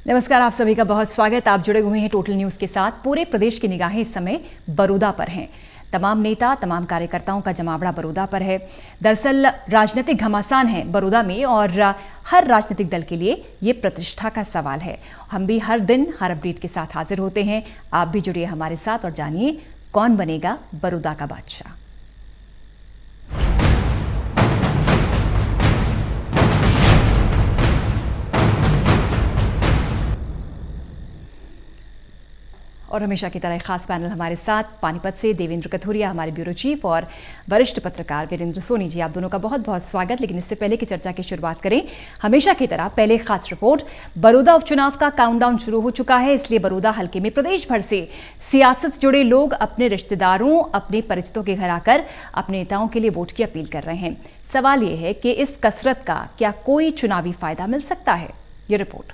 नमस्कार, आप सभी का बहुत स्वागत। आप जुड़े हुए हैं टोटल न्यूज के साथ। पूरे प्रदेश की निगाहें इस समय बड़ौदा पर हैं। तमाम नेता, तमाम कार्यकर्ताओं का जमावड़ा बड़ौदा पर है। दरअसल राजनीतिक घमासान है बड़ौदा में और हर राजनीतिक दल के लिए ये प्रतिष्ठा का सवाल है। हम भी हर दिन हर अपडेट के साथ हाजिर होते हैं। आप भी जुड़िए हमारे साथ और जानिए कौन बनेगा बड़ौदा का बादशाह। और हमेशा की तरह एक खास पैनल हमारे साथ पानीपत से देवेंद्र कथोरिया, हमारे ब्यूरो चीफ, और वरिष्ठ पत्रकार वीरेंद्र सोनी जी। आप दोनों का बहुत बहुत स्वागत। लेकिन इससे पहले की चर्चा की शुरुआत करें, हमेशा की तरह पहले खास रिपोर्ट। बड़ौदा उपचुनाव का काउंटडाउन शुरू हो चुका है, इसलिए बड़ौदा हलके में प्रदेश भर से सियासत से जुड़े लोग अपने रिश्तेदारों, अपने परिचितों के घर आकर अपने नेताओं के लिए वोट की अपील कर रहे हैं। सवाल यह है कि इस कसरत का क्या कोई चुनावी फायदा मिल सकता है? ये रिपोर्ट।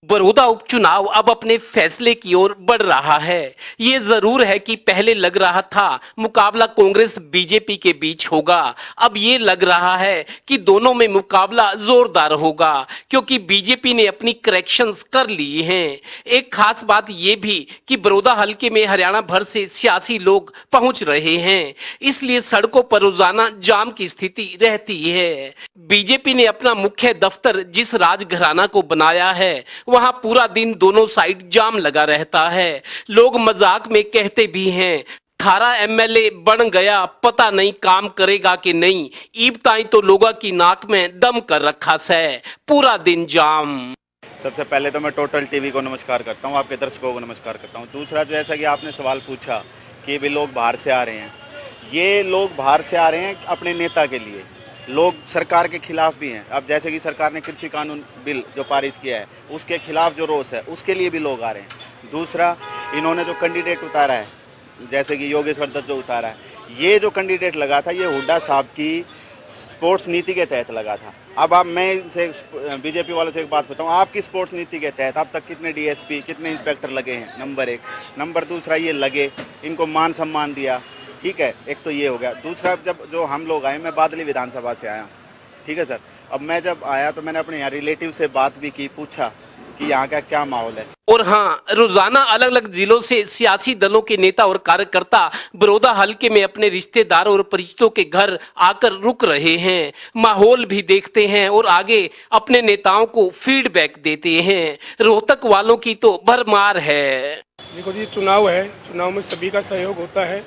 बड़ौदा उपचुनाव अब अपने फैसले की ओर बढ़ रहा है। ये जरूर है कि पहले लग रहा था मुकाबला कांग्रेस बीजेपी के बीच होगा, अब ये लग रहा है कि दोनों में मुकाबला जोरदार होगा, क्योंकि बीजेपी ने अपनी करेक्शंस कर ली हैं। एक खास बात ये भी कि बड़ौदा हलके में हरियाणा भर से सियासी लोग पहुंच रहे हैं, इसलिए सड़कों पर रोजाना जाम की स्थिति रहती है। बीजेपी ने अपना मुख्य दफ्तर जिस राजघराना को बनाया है, वहां पूरा दिन दोनों साइड जाम लगा रहता है। लोग मजाक में कहते भी हैं, 18 एमएलए बन गया, पता नहीं काम करेगा कि नहीं। ईब ताई तो लोगों की नाक में दम कर रखा से, पूरा दिन जाम। सबसे पहले तो मैं टोटल टीवी को नमस्कार करता हूं, आपके दर्शकों को नमस्कार करता हूं। दूसरा, जैसा कि आपने सवाल पूछा कि भी लोग बाहर से आ रहे हैं, ये लोग बाहर से आ रहे हैं अपने नेता के लिए। लोग सरकार के खिलाफ भी हैं। अब जैसे कि सरकार ने कृषि कानून बिल जो पारित किया है, उसके खिलाफ जो रोष है, उसके लिए भी लोग आ रहे हैं। दूसरा, इन्होंने जो कैंडिडेट उतारा है, जैसे कि योगेश्वर दत्त जो उतारा है, ये जो कैंडिडेट लगा था, ये हुड्डा साहब की स्पोर्ट्स नीति के तहत लगा था। अब आप मैं इनसे बीजेपी वालों से एक बात पूछता हूँ, आपकी स्पोर्ट्स नीति के तहत अब तक कितने डीएसपी, कितने इंस्पेक्टर लगे हैं? नंबर एक। नंबर दूसरा, ये लगे, इनको मान सम्मान दिया, ठीक है, एक तो ये हो गया। दूसरा, जब जो हम लोग आए, मैं बादली विधानसभा से आया, ठीक है सर। अब मैं जब आया तो मैंने अपने यहाँ रिलेटिव से बात भी की, पूछा कि यहाँ का क्या माहौल है। और हाँ, रोजाना अलग अलग जिलों से सियासी दलों के नेता और कार्यकर्ता बड़ौदा हलके में अपने रिश्तेदारों और परिचितों के घर आकर रुक रहे हैं, माहौल भी देखते हैं और आगे अपने नेताओं को फीडबैक देते हैं। रोहतक वालों की तो भरमार है। देखो जी, चुनाव है, चुनाव में सभी का सहयोग होता है।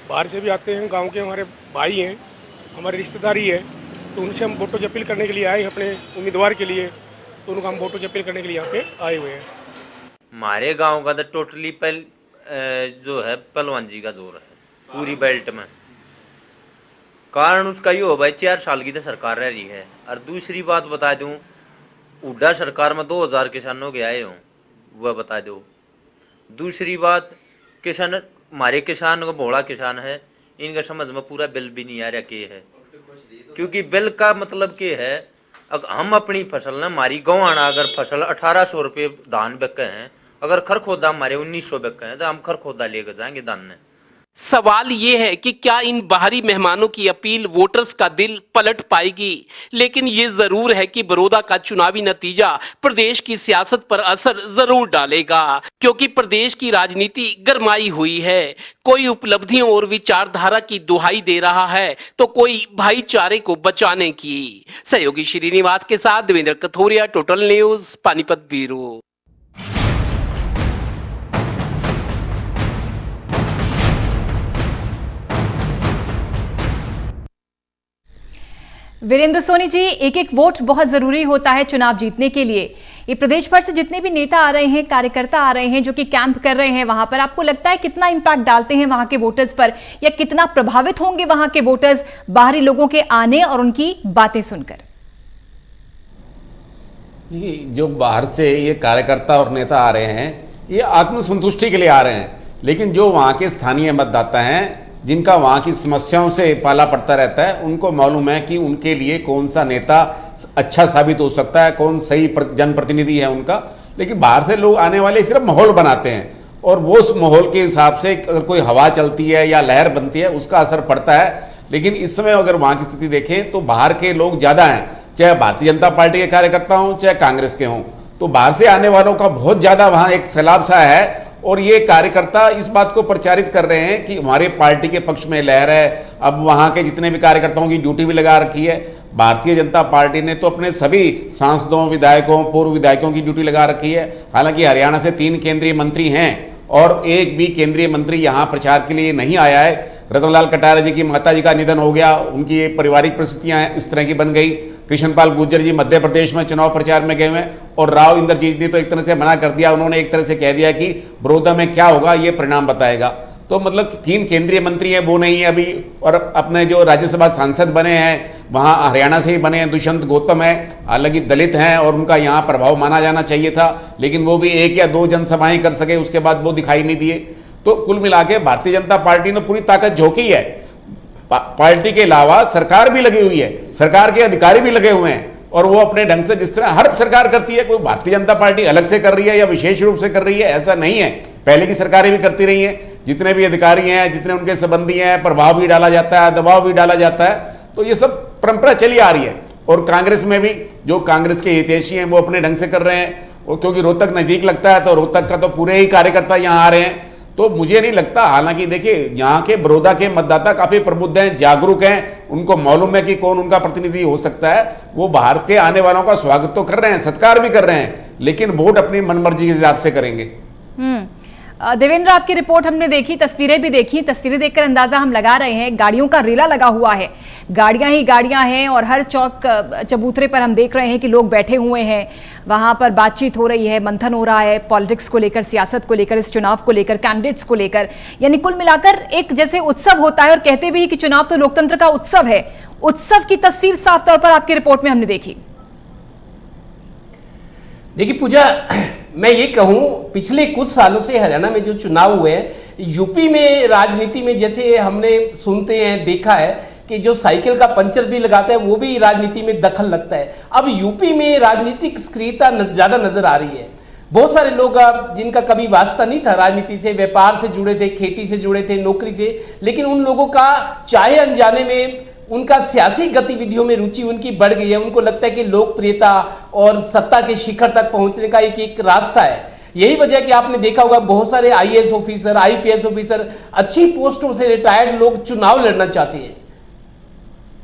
बाहर से भी आते हैं, गांव के हमारे भाई हैं, हमारे रिश्तेदारी है, तो उनसे हम वोटों की अपील करने के लिए आए हैं अपने उम्मीदवार के लिए। तो उनको हम वोटों की अपील करने के लिए यहाँ पे आए हुए हैं। हमारे गांव का तो टोटली जो है पहलवान जी का जोर है पूरी बेल्ट में। कारण उसका ये हो भाई, 4 साल की तो सरकार रह रही है। और दूसरी बात बता दूं, हुड्डा सरकार में 2000 किसानों के आए हों, वह बता दो। दूसरी बात, किसान, हमारे किसान को भोला किसान है, इनका समझ में पूरा बिल भी नहीं आ रहा के है। क्योंकि बिल का मतलब के है, अगर हम अपनी फसल ना, हमारी गौआना अगर फसल 1800 रुपये धान बिके हैं, अगर खरखोदा हमारे 1900 बिके हैं, तो हम खरखोदा लेकर जाएंगे धान ने। सवाल ये है कि क्या इन बाहरी मेहमानों की अपील वोटर्स का दिल पलट पाएगी? लेकिन ये जरूर है कि बड़ौदा का चुनावी नतीजा प्रदेश की सियासत पर असर जरूर डालेगा, क्योंकि प्रदेश की राजनीति गरमाई हुई है। कोई उपलब्धियों और विचारधारा की दुहाई दे रहा है, तो कोई भाईचारे को बचाने की। सहयोगी श्रीनिवास के साथ Devendra Kathoria, total news, Panipat bureau. Virendra Soni ji, एक एक वोट बहुत जरूरी होता है चुनाव जीतने के लिए। ये प्रदेश भर से जितने भी नेता आ रहे हैं, कार्यकर्ता आ रहे हैं, जो कि कैंप कर रहे हैं वहां पर, आपको लगता है कितना इंपैक्ट डालते हैं वहां के वोटर्स पर, या कितना प्रभावित होंगे वहां के वोटर्स बाहरी लोगों के आने और उनकी बातें सुनकर? जो बाहर से ये कार्यकर्ता और नेता आ रहे हैं, ये आत्मसंतुष्टि के लिए आ रहे हैं, लेकिन जो वहां के स्थानीय मतदाता हैं, जिनका वहाँ की समस्याओं से पाला पड़ता रहता है, उनको मालूम है कि उनके लिए कौन सा नेता अच्छा साबित हो सकता है, कौन सही जनप्रतिनिधि है उनका। लेकिन बाहर से लोग आने वाले सिर्फ माहौल बनाते हैं, और वो उस माहौल के हिसाब से अगर कोई हवा चलती है या लहर बनती है, उसका असर पड़ता है। लेकिन इस समय अगर वहां की स्थिति देखें तो बाहर के लोग ज्यादा हैं, चाहे भारतीय जनता पार्टी के कार्यकर्ता हों चाहे कांग्रेस के हों, तो बाहर से आने वालों का बहुत ज्यादा वहां एक सैलाब सा है। और ये कार्यकर्ता इस बात को प्रचारित कर रहे हैं कि हमारे पार्टी के पक्ष में लहर है। अब वहां के जितने भी कार्यकर्ताओं की ड्यूटी भी लगा रखी है। भारतीय जनता पार्टी ने तो अपने सभी सांसदों, विधायकों, पूर्व विधायकों की ड्यूटी लगा रखी है। हालांकि हरियाणा से 3 केंद्रीय मंत्री हैं और एक भी केंद्रीय मंत्री यहां प्रचार के लिए नहीं आया है। रतनलाल कटारिया जी की माता जी का निधन हो गया, उनकी पारिवारिक परिस्थितियां इस तरह की बन गई। कृष्णपाल गुर्जर जी मध्य प्रदेश में चुनाव प्रचार में गए हुए हैं और राव इंद्रजीत ने तो एक तरह से मना कर दिया। उन्होंने एक तरह से कह दिया कि बड़ौदा में क्या होगा ये परिणाम बताएगा। तो मतलब 3 केंद्रीय मंत्री हैं, वो नहीं है अभी। और अपने जो राज्यसभा सांसद बने हैं वहां हरियाणा से ही बने हैं, दुष्यंत गौतम है, हालांकि दलित हैं और उनका यहाँ प्रभाव माना जाना चाहिए था, लेकिन वो भी 1 या 2 जनसभाएं कर सके, उसके बाद वो दिखाई नहीं दिए। तो कुल मिला के भारतीय जनता पार्टी ने पूरी ताकत झोंकी है। पार्टी के अलावा सरकार भी लगी हुई है, सरकार के अधिकारी भी लगे हुए हैं और वो अपने ढंग से जिस तरह हर सरकार करती है, कोई भारतीय जनता पार्टी अलग से कर रही है या विशेष रूप से कर रही है ऐसा नहीं है। पहले की सरकारें भी करती रही हैं, जितने भी अधिकारी हैं, जितने उनके संबंधी हैं, प्रभाव भी डाला जाता है, दबाव भी डाला जाता है। तो ये सब परंपरा चली आ रही है। और कांग्रेस में भी जो कांग्रेस के हितैषी हैं वो अपने ढंग से कर रहे हैं। और क्योंकि रोहतक नजदीक लगता है तो रोहतक का तो पूरे ही कार्यकर्ता यहाँ आ रहे हैं। तो मुझे नहीं लगता, हालांकि देखिए यहाँ के बड़ौदा के मतदाता काफी प्रबुद्ध हैं, जागरूक हैं, उनको मालूम है कि कौन उनका प्रतिनिधि हो सकता है। वो बाहर के आने वालों का स्वागत तो कर रहे हैं, सत्कार भी कर रहे हैं, लेकिन वोट अपनी मनमर्जी के हिसाब से करेंगे। देवेंद्र, आपकी रिपोर्ट हमने देखी, तस्वीरें भी देखी। तस्वीरें देखकर अंदाजा हम लगा रहे हैं, गाड़ियों का रेला लगा हुआ है, गाड़ियां ही गाड़ियां हैं और हर चौक चबूतरे पर हम देख रहे हैं कि लोग बैठे हुए हैं। वहां पर बातचीत हो रही है, मंथन हो रहा है पॉलिटिक्स को लेकर, सियासत को लेकर, इस चुनाव को लेकर, कैंडिडेट्स को लेकर। यानी कुल मिलाकर एक जैसे उत्सव होता है, और कहते भी कि चुनाव तो लोकतंत्र का उत्सव है, उत्सव की तस्वीर साफ तौर पर आपकी रिपोर्ट में हमने देखी। देखिए पूजा, मैं ये कहूं पिछले कुछ सालों से हरियाणा में जो चुनाव हुए हैं, यूपी में राजनीति में जैसे हमने सुनते हैं, देखा है कि जो साइकिल का पंचर भी लगाता है वो भी राजनीति में दखल लगता है। अब यूपी में राजनीतिक सक्रियता ज्यादा नजर आ रही है। बहुत सारे लोग जिनका कभी वास्ता नहीं था राजनीति से, व्यापार से जुड़े थे, खेती से जुड़े थे, नौकरी से, लेकिन उन लोगों का चाहे अनजाने में उनका सियासी गतिविधियों में रुचि उनकी बढ़ गई है। उनको लगता है कि लोकप्रियता और सत्ता के शिखर तक पहुंचने का एक रास्ता है। यही वजह कि आपने देखा होगा बहुत सारे आईएएस ऑफिसर, आईपीएस ऑफिसर, अच्छी पोस्टों से रिटायर्ड लोग चुनाव लड़ना चाहते हैं।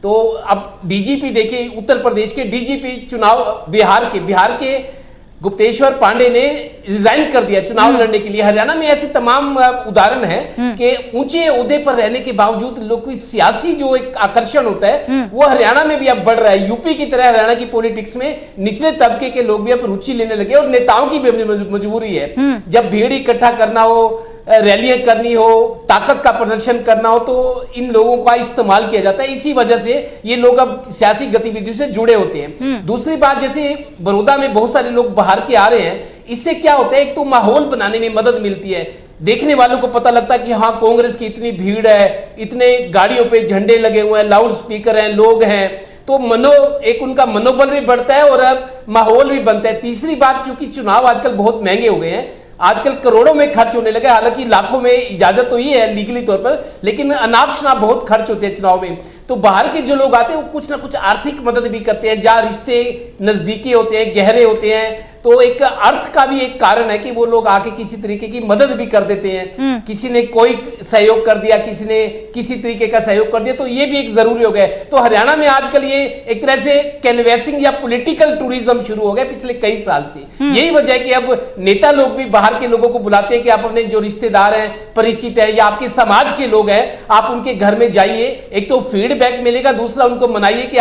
तो अब डीजीपी देखिए, उत्तर प्रदेश के डीजीपी चुनाव बिहार के गुप्तेश्वर पांडे ने रिजाइन कर दिया चुनाव लड़ने के लिए। हरियाणा में ऐसे तमाम उदाहरण हैं कि ऊंचे ओहदे पर रहने के बावजूद लोग की सियासी जो एक आकर्षण होता है वो हरियाणा में भी अब बढ़ रहा है। यूपी की तरह हरियाणा की पॉलिटिक्स में निचले तबके के लोग भी अब रुचि लेने लगे और नेताओं की भी मजबूरी है। जब भीड़ इकट्ठा करना हो, रैलियां करनी हो, ताकत का प्रदर्शन करना हो, तो इन लोगों का इस्तेमाल किया जाता है। इसी वजह से ये लोग अब सियासी गतिविधियों से जुड़े होते हैं। दूसरी बात, जैसे बड़ौदा में बहुत सारे लोग बाहर के आ रहे हैं, इससे क्या होता है, एक तो माहौल बनाने में मदद मिलती है। देखने वालों को पता लगता है कि हाँ, कांग्रेस की इतनी भीड़ है, इतने गाड़ियों पे झंडे लगे हुए हैं, लाउड स्पीकर हैं, लोग हैं, तो एक उनका मनोबल भी बढ़ता है और अब माहौल भी बनता है। तीसरी बात, चूंकि चुनाव आजकल बहुत महंगे हो गए हैं, आजकल करोड़ों में खर्च होने लगे, हालांकि लाखों में इजाजत तो ही है लीगली तौर पर, लेकिन अनाप शनाप बहुत खर्च होते हैं चुनाव में। तो बाहर के जो लोग आते हैं वो कुछ ना कुछ आर्थिक मदद भी करते हैं, जहां रिश्ते नजदीकी होते हैं, गहरे होते हैं, तो एक अर्थ का भी एक कारण है कि वो लोग आके किसी तरीके की मदद भी कर देते हैं। किसी ने कोई सहयोग कर दिया, किसी ने किसी तरीके का सहयोग कर दिया, तो ये भी एक जरूरी हो गया। तो हरियाणा में आजकल ये एक तरह से कैनवैसिंग या पॉलिटिकल टूरिज्म शुरू हो गया पिछले कई साल से। यही वजह है कि अब नेता लोग भी बाहर के लोगों को बुलाते हैं कि आप अपने जो रिश्तेदार हैं, परिचित है या आपके समाज के लोग हैं, आप उनके घर में जाइए, एक तो फीडबैक मिलेगा, दूसरा उनको मनाइए कि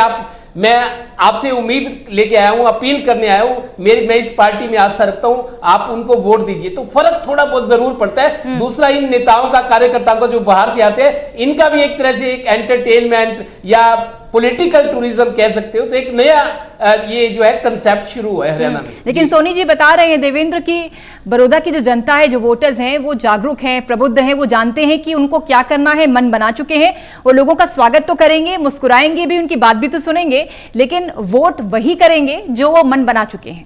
मैं आपसे उम्मीद लेके आया हूं, अपील करने आया हूं, मैं इस पार्टी में आस्था रखता हूं, आप उनको वोट दीजिए। तो फर्क थोड़ा बहुत जरूर पड़ता है। दूसरा, इन नेताओं का, कार्यकर्ताओं का जो बाहर से आते हैं, इनका भी एक तरह से एक एंटरटेनमेंट या पॉलिटिकल टूरिज्म कह सकते हो, तो एक नया ये जो है कंसेप्ट शुरू हुआ है हरियाणा में। लेकिन सोनी जी बता रहे हैं देवेंद्र की बड़ौदा की जो जनता है, जो वोटर्स हैं, वो जागरूक हैं, प्रबुद्ध हैं, वो जानते हैं कि उनको क्या करना है, मन बना चुके हैं। वो लोगों का स्वागत तो करेंगे, मुस्कुराएंगे भी, उनकी बात भी तो सुनेंगे, लेकिन वोट वही करेंगे जो वो मन बना चुके हैं।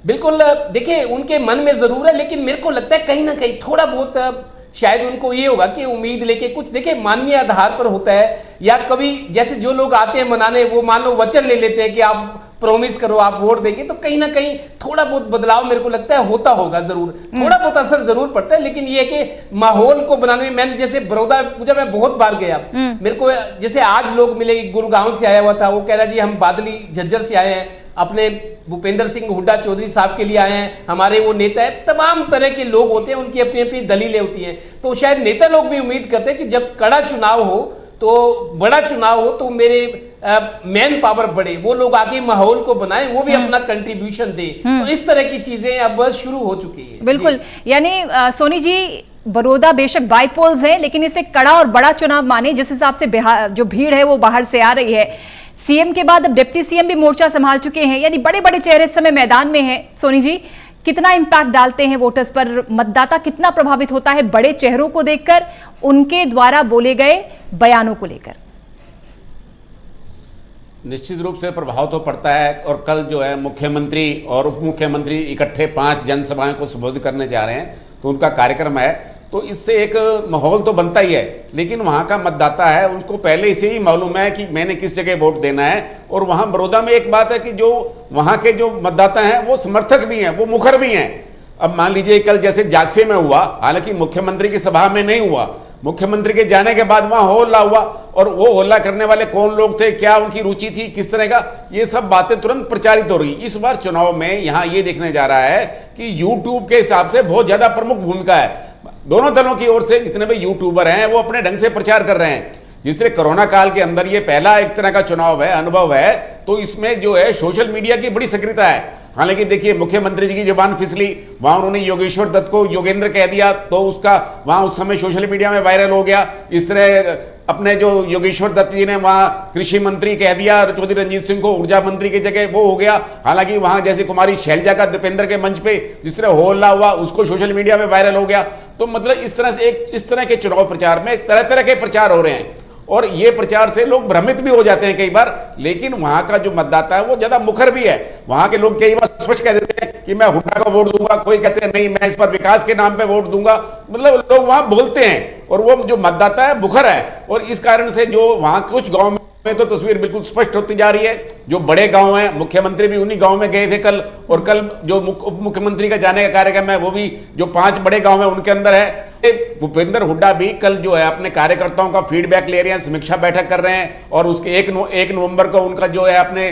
बिल्कुल, देखिए उनके मन में जरूर है, लेकिन मेरे को लगता है कहीं ना कहीं थोड़ा बहुत शायद उनको ये होगा कि उम्मीद लेके कुछ, देखिए मानवीय आधार पर होता है, या कभी जैसे जो लोग आते हैं मनाने, वो मान लो वचन ले लेते हैं कि आप प्रॉमिस करो आप वोट देंगे, तो कहीं ना कहीं थोड़ा बहुत बदलाव मेरे को लगता है होता होगा, जरूर थोड़ा बहुत असर जरूर पड़ता है। लेकिन ये कि माहौल को बनाने में, मैंने जैसे बड़ौदा पूजा मैं बहुत बार गया, मेरे को जैसे आज लोग मिले, गुड़गांव से आया हुआ था, वो कह रहा जी हम बादली झज्जर से आए हैं, अपने भूपेंद्र सिंह हुड्डा चौधरी साहब के लिए आए हैं, हमारे वो नेता है, तमाम तरह के लोग होते हैं, उनकी अपनी अपनी दलीलें होती हैं। तो शायद नेता लोग भी उम्मीद करते हैं कि जब कड़ा चुनाव हो, तो बड़ा चुनाव हो, तो मेरे मैन पावर बढ़े, वो लोग आके माहौल को बनाए, वो भी अपना कंट्रीब्यूशन दे। तो इस तरह की चीजें अब शुरू हो चुकी है। बिल्कुल, यानी सोनी जी, बड़ौदा बेशक बाइपोल्स है, लेकिन इसे कड़ा और बड़ा चुनाव माने, जिस हिसाब से जो भीड़ है वो बाहर से आ रही है। सीएम के बाद अब डिप्टी सीएम भी मोर्चा संभाल चुके हैं, यानी बड़े बड़े चेहरे इस समय मैदान में हैं। सोनी जी, कितना इंपैक्ट डालते हैं वोटर्स पर, मतदाता कितना प्रभावित होता है बड़े चेहरों को देखकर, उनके द्वारा बोले गए बयानों को लेकर? निश्चित रूप से प्रभाव तो पड़ता है। और कल जो है मुख्यमंत्री और उप मुख्यमंत्री इकट्ठे 5 जनसभाओं को संबोधित करने जा रहे हैं, तो उनका कार्यक्रम है, तो इससे एक माहौल तो बनता ही है। लेकिन वहाँ का मतदाता है, उसको पहले से ही मालूम है कि मैंने किस जगह वोट देना है। और वहाँ बड़ौदा में एक बात है कि जो वहाँ के जो मतदाता हैं वो समर्थक भी हैं, वो मुखर भी हैं। अब मान लीजिए कल जैसे जागसे में हुआ, हालांकि मुख्यमंत्री की सभा में नहीं हुआ, मुख्यमंत्री के जाने के बाद वहां होल्ला हुआ, और वो होल्ला करने वाले कौन लोग थे, क्या उनकी रुचि थी, किस तरह का, ये सब बातें तुरंत प्रचारित हो रही। इस बार चुनाव में यहां ये देखने जा रहा है कि यूट्यूब के हिसाब से बहुत ज्यादा प्रमुख भूमिका है। दोनों दलों की ओर से जितने भी यूट्यूबर हैं वो अपने ढंग से प्रचार कर रहे हैं। जिससे कोरोना काल के अंदर ये पहला एक तरह का चुनाव है, अनुभव है, तो इसमें जो है सोशल मीडिया की बड़ी सक्रियता है। हालांकि देखिए मुख्यमंत्री जी की जुबान फिसली, वहां उन्होंने योगेश्वर दत्त को योगेंद्र कह दिया, तो उसका वहां उस समय सोशल मीडिया में वायरल हो गया। इस तरह अपने जो योगेश्वर दत्त जी ने वहां कृषि मंत्री कह दिया, चौधरी रंजीत सिंह को ऊर्जा मंत्री की जगह वो हो गया। हालांकि वहां जैसे कुमारी शैलजा का दीपेंद्र के मंच पे जिस तरह होल्ला हुआ, उसको सोशल मीडिया में वायरल हो गया। तो मतलब इस तरह से इस तरह के चुनाव प्रचार में तरह तरह के प्रचार हो रहे हैं, और ये प्रचार से लोग भ्रमित भी हो जाते हैं कई बार। लेकिन वहां का जो मतदाता है वो ज्यादा मुखर भी है। वहां के लोग कई बार स्पष्ट कह देते हैं कि मैं हुड्डा को वोट दूंगा, कोई कहते हैं नहीं मैं इस पर विकास के नाम पे वोट दूंगा। मतलब लोग वहां बोलते हैं, और वो जो मतदाता है मुखर है। और इस कारण से जो वहां कुछ गांव में तो तस्वीर बिल्कुल स्पष्ट होती जा रही है। जो बड़े गांव हैं, मुख्यमंत्री भी उन्हीं गांव में गए थे कल, और कल जो उप मुख्यमंत्री का जाने का कार्यक्रम है वो भी जो 5 बड़े गांव है उनके अंदर है। भूपेंद्र हुड्डा भी कल जो है अपने कार्यकर्ताओं का फीडबैक ले रहे हैं, समीक्षा बैठक कर रहे हैं, और उसके 1 नवंबर को उनका जो है अपने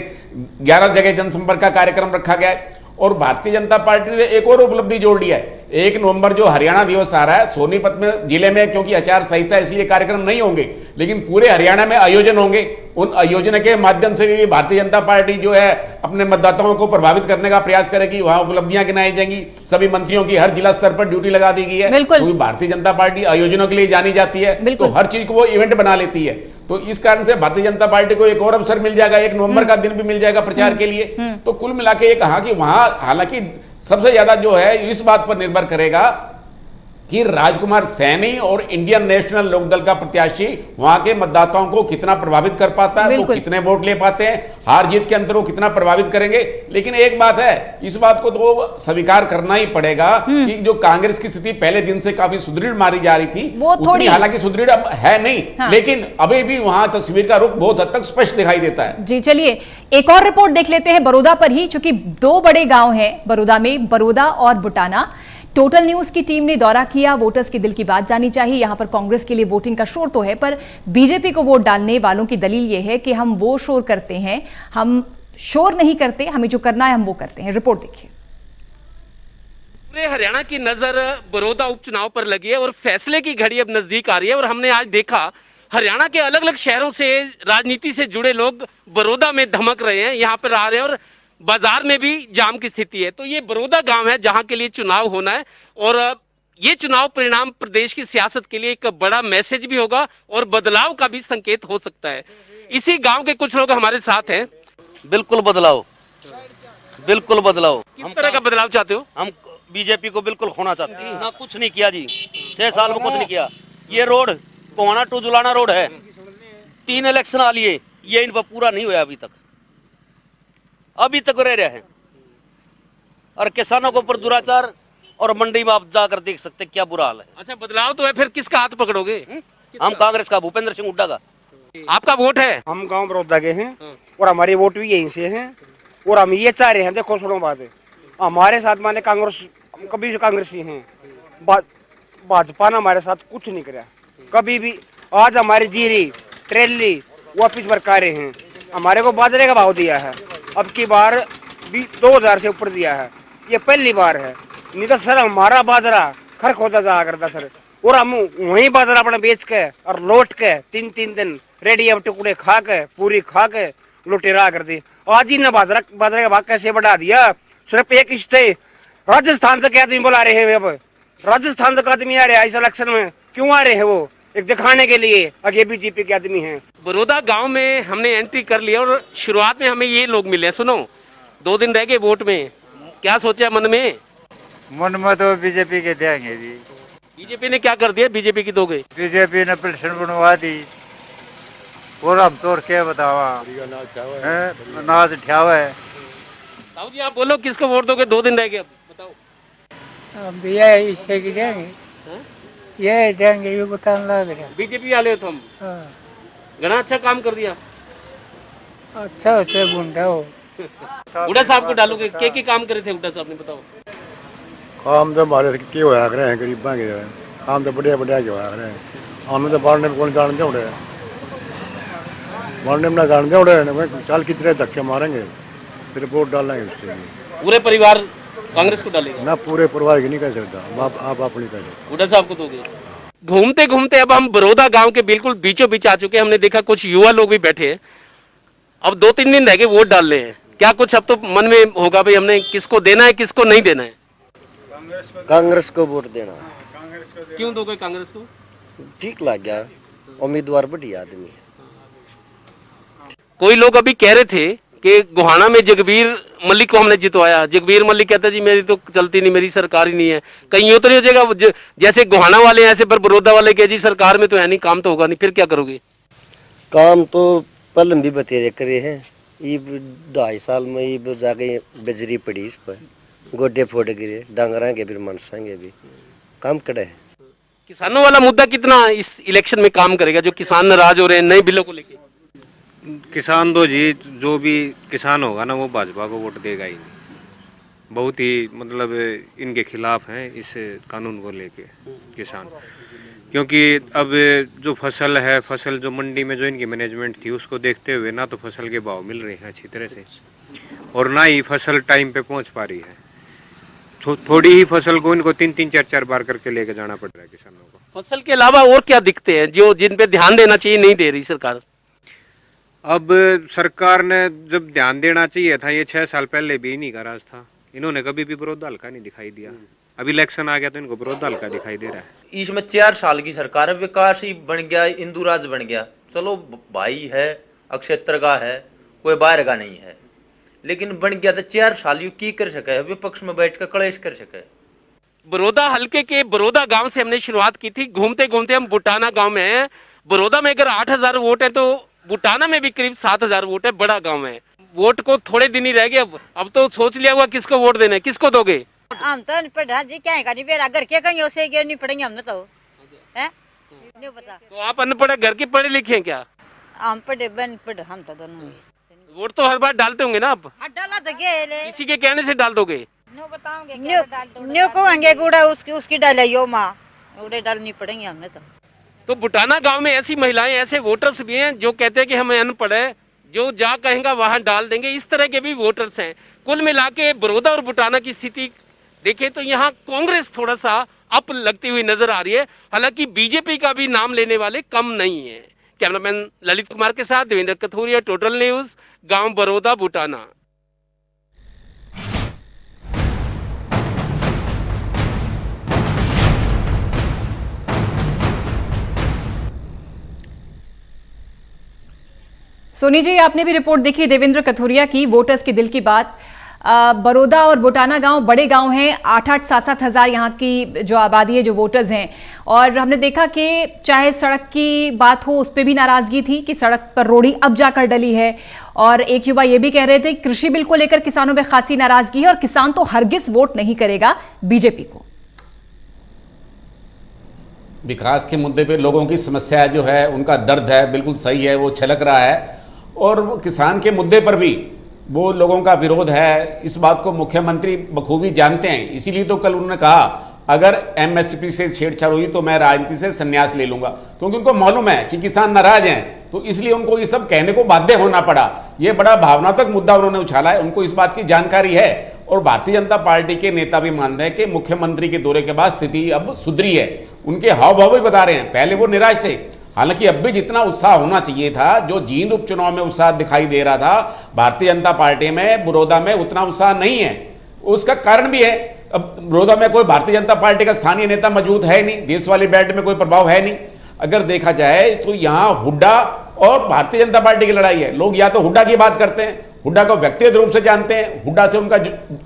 11 जगह जनसंपर्क का कार्यक्रम रखा गया है। और भारतीय जनता पार्टी ने एक और उपलब्धि जोड़ लिया है। 1 नवंबर जो हरियाणा दिवस आ रहा है, सोनीपत में जिले में क्योंकि आचार संहिता इसलिए कार्यक्रम नहीं होंगे, लेकिन पूरे हरियाणा में आयोजन होंगे। उन आयोजन के माध्यम से भी भारतीय जनता पार्टी जो है अपने मतदाताओं को प्रभावित करने का प्रयास करेगी। वहां उपलब्धियां गिनाई जाएंगी। सभी मंत्रियों की हर जिला स्तर पर ड्यूटी लगा दी गई है, क्योंकि भारतीय जनता पार्टी आयोजनों के लिए जानी जाती है, तो हर चीज को वो इवेंट बना लेती है। तो इस कारण से भारतीय जनता पार्टी को एक और अवसर मिल जाएगा, 1 नवंबर का दिन भी मिल जाएगा प्रचार के लिए। तो कुल मिला के ये कहा कि वहां हालांकि सबसे ज्यादा जो है इस बात पर निर्भर करेगा कि राजकुमार सैनी और इंडियन नेशनल लोकदल का प्रत्याशी वहां के मतदाताओं को कितना प्रभावित कर पाता है, वो कितने वोट ले पाते हैं, हार जीत के अंतर को कितना प्रभावित करेंगे। लेकिन एक बात है, इस बात को तो स्वीकार करना ही पड़ेगा कि जो कांग्रेस की स्थिति पहले दिन से काफी सुदृढ़ मारी जा रही थी, वो उतनी हालांकि सुदृढ़ अब है नहीं, लेकिन अभी भी वहां तस्वीर का रुख बहुत हद तक स्पष्ट दिखाई देता है। जी चलिए एक और रिपोर्ट देख लेते हैं बड़ौदा पर ही, चूंकि 2 बड़े गांव हैं बड़ौदा में, बड़ौदा और बुटाना। टोटल न्यूज की टीम ने दौरा किया, वोटर्स के दिल की बात जानी चाहिए। यहां पर कांग्रेस के लिए वोटिंग का शोर तो है, पर बीजेपी को वोट डालने वालों की दलील यह है कि हम वो शोर करते हैं, हम शोर नहीं करते, हमें जो करना है हम वो करते हैं। रिपोर्ट देखिए। पूरे हरियाणा की नजर बड़ौदा उपचुनाव पर लगी है और फैसले की घड़ी अब नजदीक आ रही है। और हमने आज देखा हरियाणा के अलग अलग शहरों से राजनीति से जुड़े लोग बड़ौदा में धमक रहे हैं, यहाँ पर आ रहे हैं, और बाजार में भी जाम की स्थिति है। तो ये बड़ौदा गांव है जहां के लिए चुनाव होना है, और ये चुनाव परिणाम प्रदेश की सियासत के लिए एक बड़ा मैसेज भी होगा और बदलाव का भी संकेत हो सकता है। इसी गांव के कुछ लोग हमारे साथ हैं। बिल्कुल बदलाव, बिल्कुल बदलाव। किस तरह का बदलाव चाहते हो? हम बीजेपी को बिल्कुल खोना चाहते हैं। ना कुछ नहीं किया जी, 6 साल में कुछ नहीं किया। ये रोड कोहाना टू जुलाना रोड है, 3 इलेक्शन आ लिए, ये इन पर पूरा नहीं हुआ अभी तक रह रहे हैं। और किसानों के ऊपर दुराचार, और मंडी में आप जाकर देख सकते हैं क्या बुरा हाल है। अच्छा, बदलाव तो है, फिर किसका हाथ पकड़ोगे? हम कांग्रेस का भूपेंद्र सिंह हुड्डा का। आपका वोट है? हम गांव बड़ौदा के हैं और हमारी वोट भी यहीं से है और हम ये चाह रहे हैं, देखो सुनो बात है, हमारे साथ माने कांग्रेस, हम कभी से कांग्रेसी हैं, भाजपा ने हमारे साथ कुछ नहीं कराया कभी भी। आज हमारी जीरी ट्रेली वापिस बरकारे हैं, हमारे को बाजरे का भाव दिया है, अब की बार भी 2000 से ऊपर दिया है, ये पहली बार है। नहीं तो सर हमारा बाजरा खर्क होता जाया करता सर, और हम वही बाजरा अपना बेच के और लौट के 3-3 दिन रेडी अब टुकड़े खा के पूरी खा के लुटेरा कर दी। आज ही ना बाजरे का भाव कैसे बढ़ा दिया। सिर्फ एक स्टे राजस्थान से क्या आदमी बुला रहे हैं, अब राजस्थान से आदमी आ रहे हैं इस इलेक्शन में, क्यों आ रहे हैं? वो एक दिखाने के लिए आगे बीजेपी के आदमी हैं। बड़ौदा गांव में हमने एंट्री कर लिया और शुरुआत में हमें ये लोग मिले। सुनो, 2 दिन रह गए वोट में, क्या सोचा मन में? मन में तो बीजेपी के देंगे जी। बीजेपी ने क्या कर दिया? बीजेपी की दोगे? बीजेपी ने पेंशन बनवा दी और हम तो क्या बतावा, अनाज ठियावा है। ताऊ जी आप बोलो, किसको वोट दोगे? 2 दिन रह गए, अब बताओ। भैया इससे की देंगे, ये देंगे, ये बताने लग रहा। बीजेपी वाले हो तुम? घना अच्छा काम कर दिया। अच्छा होता है गुंडा हो। हुड्डा साहब को डालोगे? क्या काम करे थे हुड्डा साहब ने, बताओ। काम तो हमारे के होया करे हैं, गरीबा के काम तो बढ़िया बढ़िया के होया करे हैं। हमें तो बाढ़ में कौन जानते उड़े, बाढ़ में ना जानते उड़े, चल कितने धक्के मारेंगे फिर वोट डालेंगे उसके लिए। पूरे परिवार कांग्रेस को डालेगा? ना पूरे परिवार की नहीं कर सकता, आप अपनी कर सकते। हुड्डा साहब को दोगे? घूमते घूमते अब हम बड़ौदा गांव के बिल्कुल बीचों बीच आ चुके हैं। हमने देखा कुछ युवा लोग भी बैठे हैं। अब 2-3 दिन रह गए वोट डालने हैं। क्या कुछ अब तो मन में होगा भाई हमने किसको देना है, किसको नहीं देना है? कांग्रेस को वोट देना। क्यों दोगे कांग्रेस को? ठीक लग गया, उम्मीदवार बढ़िया आदमी है। कोई लोग अभी कह रहे थे कि गोहाना में जगबीर मलिक को हमने जितवाया। जगबीर मलिक कहता जी मेरी तो चलती नहीं, मेरी सरकार ही नहीं है। कहीं यूं तो नहीं हो जाएगा जैसे गोहाना वाले ऐसे पर बड़ौदा वाले कहे जी सरकार में तो है नहीं, काम तो होगा नहीं, फिर क्या करोगे? काम तो पहले भी बतेरे करे हैं, ये 2.5 साल में ये जाके बजरी पड़ी इस पर, गोडे फोड़ गिरे, डांगरा के भी मनसांगे भी काम करे है। किसानों वाला मुद्दा कितना इस इलेक्शन में काम करेगा? जो किसान नाराज हो रहे हैं नए बिलों को लेकर। किसान तो जी जो भी किसान होगा ना वो भाजपा को वोट देगा ही नहीं। बहुत ही मतलब इनके खिलाफ हैं इस कानून को लेके किसान, क्योंकि अब जो फसल है, फसल जो मंडी में जो इनकी मैनेजमेंट थी उसको देखते हुए ना तो फसल के भाव मिल रहे हैं अच्छी तरह से और ना ही फसल टाइम पे पहुंच पा रही है। थोड़ी ही फसल को इनको 3-3, 4-4 बार करके लेके जाना पड़ रहा है किसानों को। फसल के अलावा और क्या दिखते हैं जो जिन पे ध्यान देना चाहिए नहीं दे रही सरकार? अब सरकार ने जब ध्यान देना चाहिए था, ये 6 साल पहले भी इन्हीं का राज था। इन्होंने कभी भी बड़ौदा हल्का नहीं दिखाई दिया। अब इलेक्शन आ गया तो इनको बड़ौदा हल्का दिखाई दे रहा है। इसमें 4 साल की सरकार है, विकास ही बन गया, इंदुराज बन गया। चलो भाई है, अक्षेत्र का है, कोई बाहर का नहीं है, लेकिन बन गया तो 4 साल यू की कर सके, विपक्ष में बैठ कर कलेश कर सके। बड़ौदा हल्के के बड़ौदा गांव से हमने शुरुआत की थी। घूमते घूमते हम बुटाना गांव में हैं। बड़ौदा में अगर 8000 वोट है तो बुटाना में भी करीब 7000 वोट है। बड़ा गांव है। वोट को थोड़े दिन ही रह गए। अब तो सोच लिया हुआ किसको वोट देना है, किसको दोगे? हम तो पढ़ा जी क्या है बेरा घर के कहीं उसे नहीं पढ़ेंगे हम तो है नहीं पता। तो आप अनपढ़ घर के पढ़े लिखे हैं क्या? हम पढ़े बन पढ़े हम तो दोनों। वोट तो हर बार डालते होंगे ना आप? डाला तो गए किसी के कहने से डाल दोगे? न्यू कहेंगे गुड़ा उसकी डालियो माँ उड़े डालनी पड़ेंगे हमें तो बुटाना गांव में ऐसी महिलाएं, ऐसे वोटर्स भी हैं जो कहते हैं कि हमें अनपढ़ है, जो जा कहेंगे वहां डाल देंगे। इस तरह के भी वोटर्स हैं। कुल मिला के बड़ौदा और बुटाना की स्थिति देखें तो यहाँ कांग्रेस थोड़ा सा अप लगती हुई नजर आ रही है। हालांकि बीजेपी का भी नाम लेने वाले कम नहीं है। कैमरामैन ललित कुमार के साथ देवेंद्र कथोरिया, टोटल न्यूज, गांव बड़ौदा, बुटाना। सोनी जी, आपने भी रिपोर्ट देखी देवेंद्र कथोरिया की, वोटर्स के दिल की बात। बड़ौदा और बुटाना गांव बड़े गांव हैं। 8-8, 7-7 हज़ार यहाँ की जो आबादी है, जो वोटर्स हैं। और हमने देखा कि चाहे सड़क की बात हो, उस पर भी नाराजगी थी कि सड़क पर रोड़ी अब जाकर डली है। और एक युवा ये भी कह रहे थे कृषि बिल को लेकर किसानों में खासी नाराजगी है और किसान तो हरगिज वोट नहीं करेगा बीजेपी को। विकास के मुद्दे पे लोगों की समस्या जो है, उनका दर्द है, बिल्कुल सही है, वो छलक रहा है। और वो किसान के मुद्दे पर भी वो लोगों का विरोध है, इस बात को मुख्यमंत्री बखूबी जानते हैं। इसीलिए तो कल उन्होंने कहा अगर एमएसपी से छेड़छाड़ हुई तो मैं राजनीति से संन्यास ले लूंगा, क्योंकि उनको मालूम है कि किसान नाराज हैं, तो इसलिए उनको ये सब कहने को बाध्य होना पड़ा। ये बड़ा भावनात्मक मुद्दा उन्होंने उछाला है, उनको इस बात की जानकारी है। और भारतीय जनता पार्टी के नेता भी मानते हैं कि मुख्यमंत्री के दौरे के बाद स्थिति अब सुधरी है। उनके हाव भाव भी बता रहे हैं, पहले वो निराश थे, हालांकि अब भी जितना उत्साह होना चाहिए था, जो जींद उपचुनाव में उत्साह दिखाई दे रहा था भारतीय जनता पार्टी में, बड़ौदा में उतना उत्साह नहीं है। उसका कारण भी है, अब बड़ौदा में कोई भारतीय जनता पार्टी का स्थानीय नेता मौजूद है नहीं, देश वाली बेल्ट में कोई प्रभाव है नहीं। अगर देखा जाए तो यहाँ हुड्डा और भारतीय जनता पार्टी की लड़ाई है। लोग या तो हुड्डा की बात करते हैं, हुड्डा को व्यक्तिगत रूप से जानते हैं, हुड्डा से उनका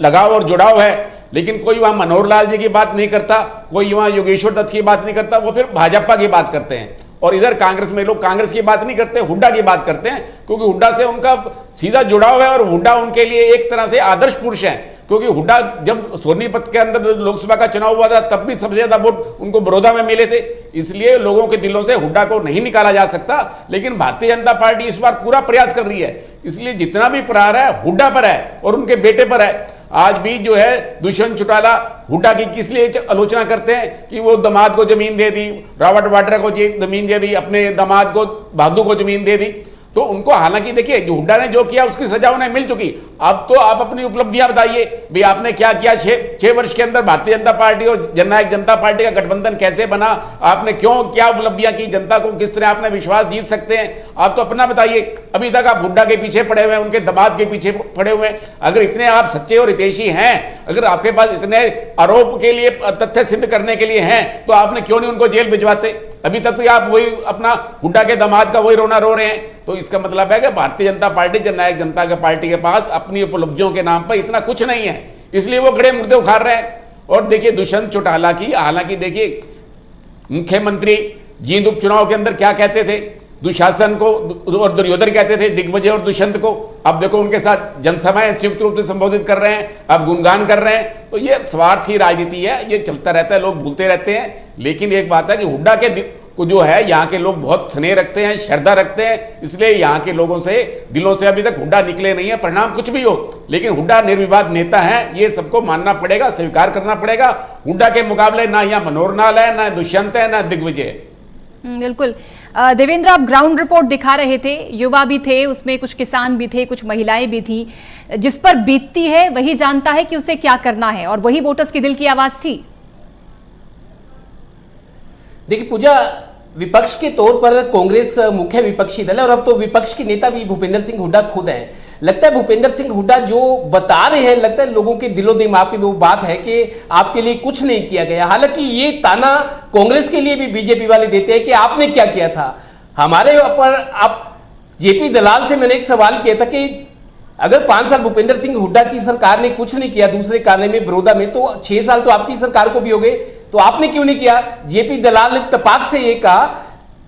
लगाव और जुड़ाव है, लेकिन कोई वहां मनोहर लाल जी की बात नहीं करता, कोई वहां योगेश्वर दत्त की बात नहीं करता, वो फिर भाजपा की बात करते हैं। और इधर कांग्रेस में लोग कांग्रेस की बात नहीं करते, हुड्डा की बात करते हैं, क्योंकि हुड्डा से उनका सीधा जुड़ाव है और हुड्डा उनके लिए एक तरह से आदर्श पुरुष है। क्योंकि हुड्डा जब सोनीपत के अंदर लोकसभा का चुनाव हुआ था तब भी सबसे ज्यादा वोट उनको बड़ौदा में मिले थे, इसलिए लोगों के दिलों से हुड्डा को नहीं निकाला जा सकता। लेकिन भारतीय जनता पार्टी इस बार पूरा प्रयास कर रही है, इसलिए जितना भी प्रहार है हुड्डा पर है और उनके बेटे पर है। आज भी जो है दुष्यंत चौटाला हुड्डा की किस लिए आलोचना करते हैं कि वो दामाद को जमीन दे दी, रॉबर्ट वाड्रा को जमीन दे दी, अपने दामाद को बहादुर को जमीन दे दी। तो उनको, हालांकि देखिए जो हुड्डा ने जो किया उसकी सजा उन्हें मिल चुकी। अब तो आप अपनी उपलब्धियां बताइए भाई, आपने क्या किया 6 वर्ष के अंदर। भारतीय जनता पार्टी और जननायक जनता पार्टी का गठबंधन कैसे बना, आपने क्यों क्या उपलब्धियां की, जनता को किस तरह आपने विश्वास जीत सकते हैं, आप तो अपना बताइए। अभी तक आप हुड्डा के पीछे पड़े हुए हैं, उनके दामाद के पीछे पड़े हुए हैं। अगर इतने आप सच्चे और हितैषी हैं, अगर आपके पास इतने आरोप के लिए तथ्य सिद्ध करने के लिए हैं, तो आपने क्यों नहीं उनको जेल भिजवाते। अभी तक भी आप वही अपना हुड्डा के दामाद का वही रोना रो रहे हैं। तो इसका मतलब है कि भारतीय जनता पार्टी जननायक जनता के पार्टी के पास अपनी उपलब्धियों के नाम पर इतना कुछ नहीं है, इसलिए वो गड़े मुर्दे उखाड़ रहे हैं। और देखिए दुष्यंत चौटाला की, हालांकि देखिए मुख्यमंत्री जींद उपचुनाव के अंदर क्या कहते थे, दुशासन को और दुर्योधन कहते थे दिग्विजय और दुष्यंत को। अब देखो उनके साथ जनसभाएं संयुक्त रूप से संबोधित कर रहे हैं, अब गुणगान कर रहे हैं। तो ये स्वार्थी राजनीति है, ये चलता रहता है, लोग भूलते रहते हैं। लेकिन एक बात है कि हुड्डा के को जो है यहाँ के लोग बहुत स्नेह रखते हैं, श्रद्धा रखते हैं, इसलिए यहाँ के लोगों से दिलों से अभी तक हुड्डा निकले नहीं है। परिणाम कुछ भी हो, लेकिन हुड्डा निर्विवाद नेता है, ये सबको मानना पड़ेगा, स्वीकार करना पड़ेगा। हुड्डा के मुकाबले ना यहाँ मनोहर लाल है, ना दुष्यंत है, ना दिग्विजय। बिल्कुल देवेंद्र, आप ग्राउंड रिपोर्ट दिखा रहे थे, युवा भी थे उसमें, कुछ किसान भी थे, कुछ महिलाएं भी थी। जिस पर बीतती है वही जानता है कि उसे क्या करना है, और वही वोटर्स की दिल की आवाज थी। देखिए पूजा, विपक्ष के तौर पर कांग्रेस मुख्य विपक्षी दल है और अब तो विपक्ष के नेता भी भूपेंद्र सिंह हुड्डा खुद हैं। लगता है भूपेंद्र सिंह हुड्डा जो बता रहे हैं, लगता है लोगों के दिलो दिमाग में वो बात है कि आपके लिए कुछ नहीं किया गया। हालांकि ये ताना कांग्रेस के लिए भी बीजेपी वाले देते हैं कि आपने क्या किया था हमारे ऊपर। आप जेपी दलाल से मैंने एक सवाल किया था कि अगर 5 साल भूपेंद्र सिंह हुड्डा की सरकार ने कुछ नहीं किया दूसरे कार्य में बड़ौदा में, तो 6 साल तो आपकी सरकार को भी हो गए, तो आपने क्यों नहीं किया। जेपी दलाल ने तपाक से ये कहा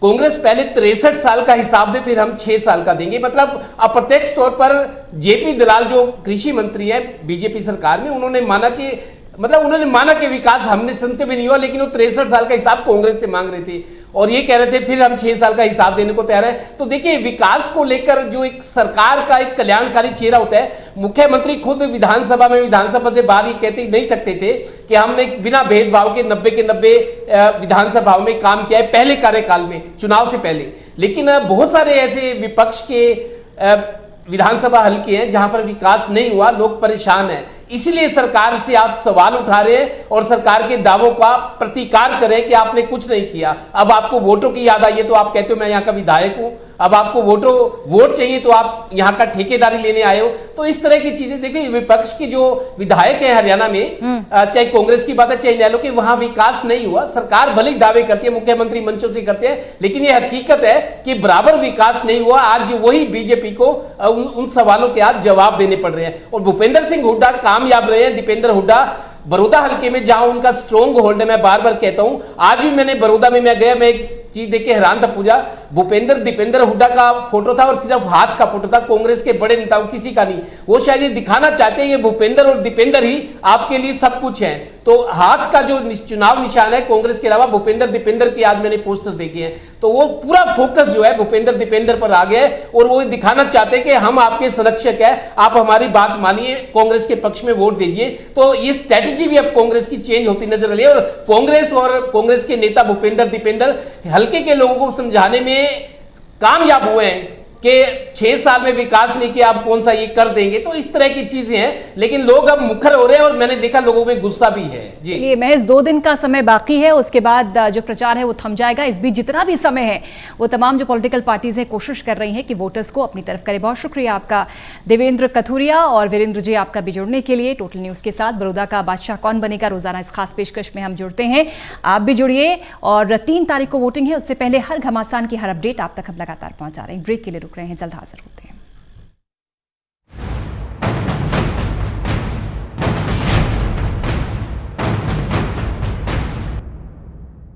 कांग्रेस पहले 63 साल का हिसाब दे, फिर हम 6 साल का देंगे। मतलब अप्रत्यक्ष तौर पर जेपी दलाल जो कृषि मंत्री है बीजेपी सरकार में, उन्होंने माना कि विकास हमने संसे भी नहीं हुआ, लेकिन वो 63 साल का हिसाब कांग्रेस से मांग रहे थे और ये कह रहे थे फिर हम 6 साल का हिसाब देने को तैयार है। तो देखिए विकास को लेकर जो एक सरकार का एक कल्याणकारी चेहरा होता है, मुख्यमंत्री खुद विधानसभा से बाहर ये कहते नहीं थकते थे कि हमने बिना भेदभाव के 90 के 90 विधानसभाओं में काम किया है पहले कार्यकाल में, चुनाव से पहले। लेकिन बहुत सारे ऐसे विपक्ष के विधानसभा हल्के हैं जहां पर विकास नहीं हुआ, लोग परेशान हैं। इसीलिए सरकार से आप सवाल उठा रहे हैं और सरकार के दावों का प्रतिकार करें कि आपने कुछ नहीं किया। अब आपको वोटों की याद आई है तो आप कहते हो मैं यहाँ का विधायक हूं, अब आपको वोट चाहिए तो आप यहाँ का ठेकेदारी लेने आए हो। तो इस तरह की चीजें देखिए, विपक्ष की जो विधायक है हरियाणा में, चाहे कांग्रेस की बात है चाहे इनेलो की, वहां विकास नहीं हुआ। सरकार भले ही दावे करती है, मुख्यमंत्री मंचों से करते हैं, लेकिन यह हकीकत है कि बराबर विकास नहीं हुआ। आज वही बीजेपी को उन सवालों के आज जवाब देने पड़ रहे हैं और भूपेंद्र सिंह हुड्डा कामयाब रहे हैं। दीपेंद्र हुड्डा बड़ौदा हल्के में जहां उनका स्ट्रॉन्ग होल्ड है, मैं बार बार कहता हूं, आज भी मैंने बड़ौदा में मैं गया, मैं एक चीज देख के हैरान था पूजा। भूपेंद्र दीपेंद्र हुड्डा का फोटो था और सिर्फ हाथ का फोटो था, कांग्रेस के बड़े नेताओं किसी का नहीं। वो शायद ये दिखाना चाहते हैं ये भूपेंद्र और दीपेंद्र ही आपके लिए सब कुछ है। तो हाथ का जो चुनाव निशान है कांग्रेस के अलावा भूपेंद्र दीपेंद्र की आज मैंने पोस्टर देखे हैं, तो वो पूरा फोकस जो है भूपेंद्र दीपेंद्र पर आ गया है और वो दिखाना चाहते हैं कि हम आपके संरक्षक हैं, आप हमारी बात मानिए, कांग्रेस के पक्ष में वोट दीजिए। तो ये स्ट्रैटेजी भी अब कांग्रेस की चेंज होती नजर आ रही है और कांग्रेस के नेता भूपेंद्र दीपेंद्र हल्के के लोगों को समझाने में कामयाब हुए हैं कि 6 साल में विकास लेके आप कौन सा ये कर देंगे। तो इस तरह की चीजें हैं, लेकिन लोग अब मुखर हो रहे हैं और मैंने देखा लोगों में गुस्सा भी है। जी, ये महज 2 दिन का समय बाकी है, उसके बाद जो प्रचार है वो थम जाएगा। इस बीच जितना भी समय है वो तमाम जो पॉलिटिकल पार्टीज हैं कोशिश कर रही हैं कि वोटर्स को अपनी तरफ करे। बहुत शुक्रिया आपका देवेंद्र कथुरिया और वीरेंद्र जी आपका भी जुड़ने के लिए। टोटल न्यूज के साथ बड़ौदा का बादशाह कौन बनेगा रोजाना इस खास पेशकश में हम जुड़ते हैं, आप भी जुड़िए। और 3 तारीख को वोटिंग है, उससे पहले हर घमासान की हर अपडेट आप तक हम लगातार पहुंचा रहे हैं। ब्रेक के लिए रुक रहे हैं, जल्द हाजिर होते हैं।